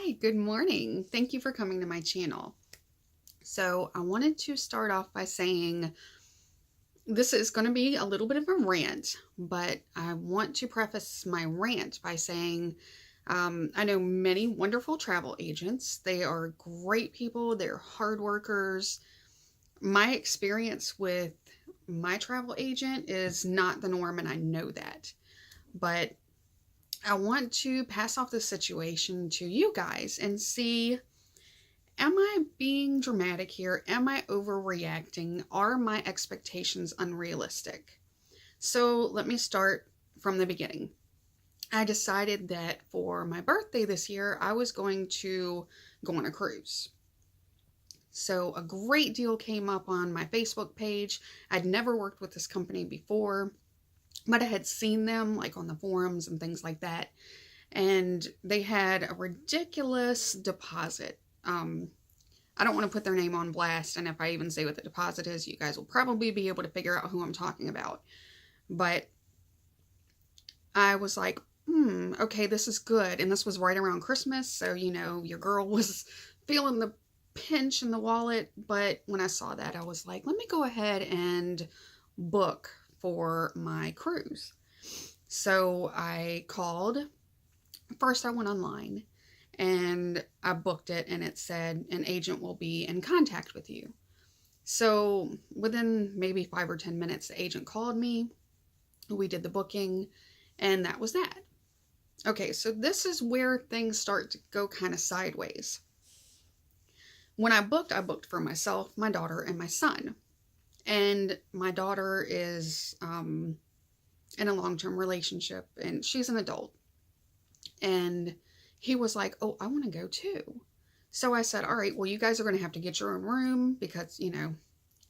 Hi, good morning. Thank you for coming to my channel. So, I wanted to start off by saying this is going to be a little bit of a rant, but I want to preface my rant by saying I know many wonderful travel agents. They are great people, they're hard workers. My experience with my travel agent is not the norm, and I know that. But I want to pass off this situation to you guys and see, am I being dramatic here? Am I overreacting? Are my expectations unrealistic? So let me start from the beginning. I decided that for my birthday this year, I was going to go on a cruise. So a great deal came up on my Facebook page. I'd never worked with this company before, but I had seen them like on the forums and things like that. And they had a ridiculous deposit. I don't want to put their name on blast, and if I even say what the deposit is, you guys will probably be able to figure out who I'm talking about. But I was like, okay, this is good. And this was right around Christmas, so, your girl was feeling the pinch in the wallet. But when I saw that, I was like, let me go ahead and book for my cruise. So I called. First, I went online and I booked it, and it said an agent will be in contact with you. So within maybe 5 or 10 minutes, the agent called me. We did the booking, and that was that. Okay, so this is where things start to go kind of sideways. When I booked for myself, my daughter, and my son. And my daughter is in a long-term relationship, and she's an adult. And he was like, oh, I want to go too. So I said, all right, well, you guys are going to have to get your own room because,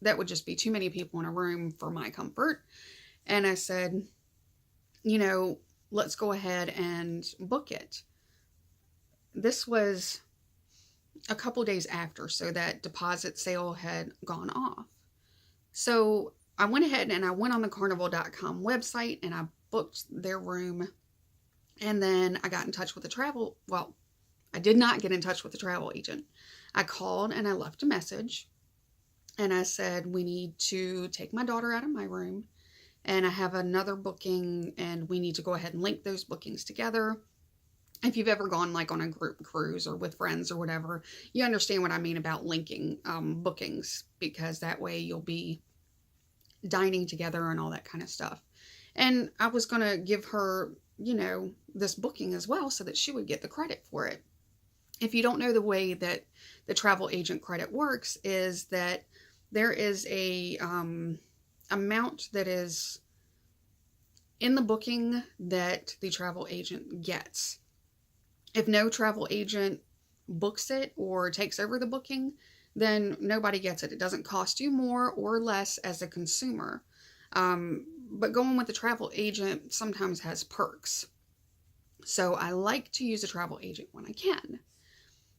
that would just be too many people in a room for my comfort. And I said, let's go ahead and book it. This was a couple days after, so that deposit sale had gone off. So I went ahead and I went on the carnival.com website and I booked their room. And then I got in touch with I did not get in touch with the travel agent. I called and I left a message and I said, we need to take my daughter out of my room, and I have another booking and we need to go ahead and link those bookings together. If you've ever gone like on a group cruise or with friends or whatever, you understand what I mean about linking bookings, because that way you'll be dining together and all that kind of stuff. And I was going to give her, this booking as well so that she would get the credit for it. If you don't know, the way that the travel agent credit works is that there is a amount that is in the booking that the travel agent gets. If no travel agent books it or takes over the booking, then nobody gets it. It doesn't cost you more or less as a consumer. But going with the travel agent sometimes has perks. So I like to use a travel agent when I can.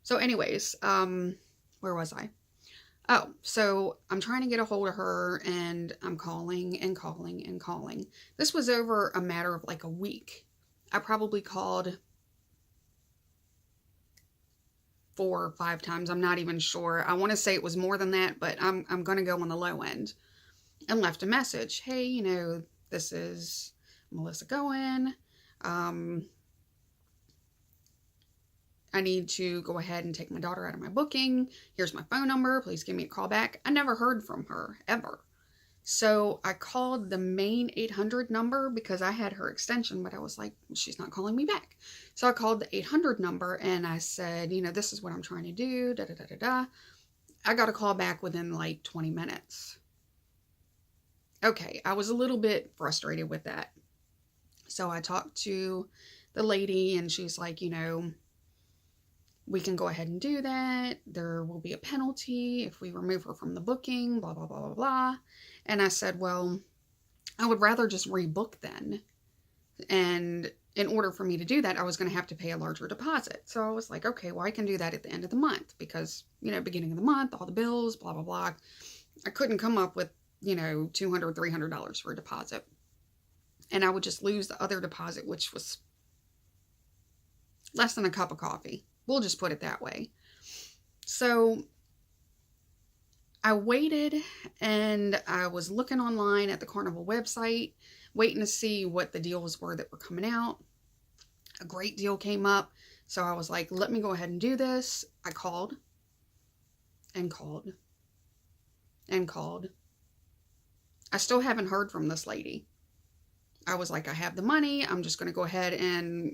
So anyways, where was I? Oh, so I'm trying to get a hold of her, and I'm calling and calling and calling. This was over a matter of like a week. I probably called 4 or 5 times. I'm not even sure. I want to say it was more than that, but I'm going to go on the low end. And left a message. Hey, this is Melissa Goen. I need to go ahead and take my daughter out of my booking. Here's my phone number. Please give me a call back. I never heard from her, ever. So I called the main 800 number because I had her extension, but I was like, she's not calling me back. So I called the 800 number and I said, this is what I'm trying to do, da da da da da. I got a call back within like 20 minutes. Okay, I was a little bit frustrated with that. So I talked to the lady and she's like, we can go ahead and do that. There will be a penalty if we remove her from the booking, blah, blah, blah, blah, blah. And I said, well, I would rather just rebook then. And in order for me to do that, I was going to have to pay a larger deposit. So I was like, okay, well, I can do that at the end of the month because, beginning of the month, all the bills, blah, blah, blah. I couldn't come up with, $200, $300 for a deposit. And I would just lose the other deposit, which was less than a cup of coffee. We'll just put it that way. So I waited, and I was looking online at the Carnival website, waiting to see what the deals were that were coming out. A great deal came up. So I was like, let me go ahead and do this. I called and called and called. I still haven't heard from this lady. I was like, I have the money. I'm just going to go ahead and,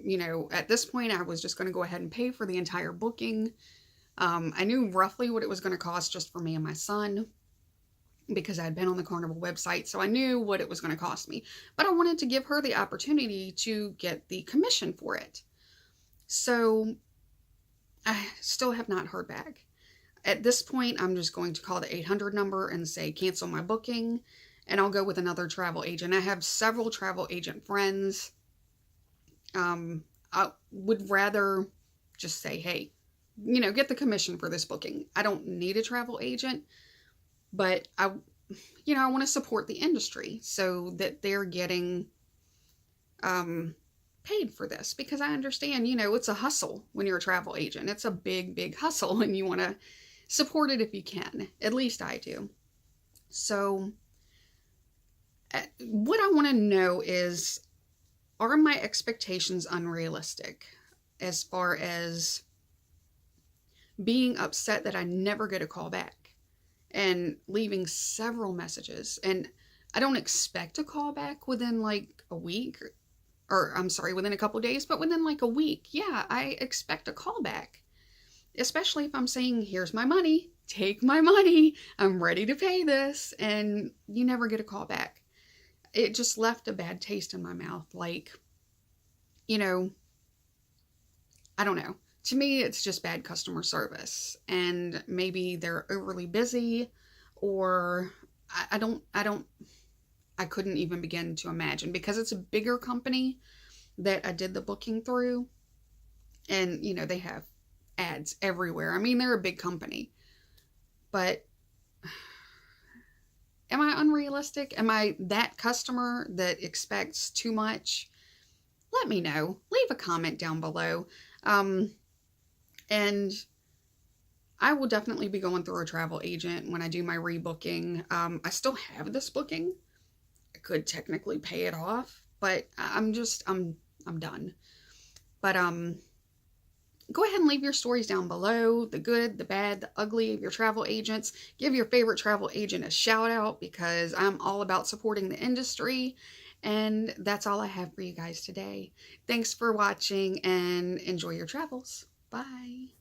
at this point, I was just going to go ahead and pay for the entire booking. I knew roughly what it was going to cost just for me and my son, because I had been on the Carnival website, so I knew what it was going to cost me. But I wanted to give her the opportunity to get the commission for it. So I still have not heard back. At this point, I'm just going to call the 800 number and say, cancel my booking, and I'll go with another travel agent. I have several travel agent friends. I would rather just say, hey, get the commission for this booking. I don't need a travel agent, but I want to support the industry so that they're getting paid for this, because I understand, it's a hustle when you're a travel agent. It's a big, big hustle, and you want to support it if you can. At least I do. So what I want to know is, are my expectations unrealistic as far as being upset that I never get a call back and leaving several messages? And I don't expect a call back within like a week, or I'm sorry, within a couple of days, but within like a week. Yeah, I expect a call back, especially if I'm saying, here's my money, take my money, I'm ready to pay this, and you never get a call back. It just left a bad taste in my mouth. Like, I don't know. To me, it's just bad customer service, and maybe they're overly busy, or I couldn't even begin to imagine, because it's a bigger company that I did the booking through, and they have ads everywhere. I mean, they're a big company, but am I unrealistic? Am I that customer that expects too much? Let me know. Leave a comment down below. And I will definitely be going through a travel agent when I do my rebooking. I still have this booking. I could technically pay it off, but I'm done. But go ahead and leave your stories down below. The good, the bad, the ugly of your travel agents. Give your favorite travel agent a shout out, because I'm all about supporting the industry. And that's all I have for you guys today. Thanks for watching, and enjoy your travels. Bye.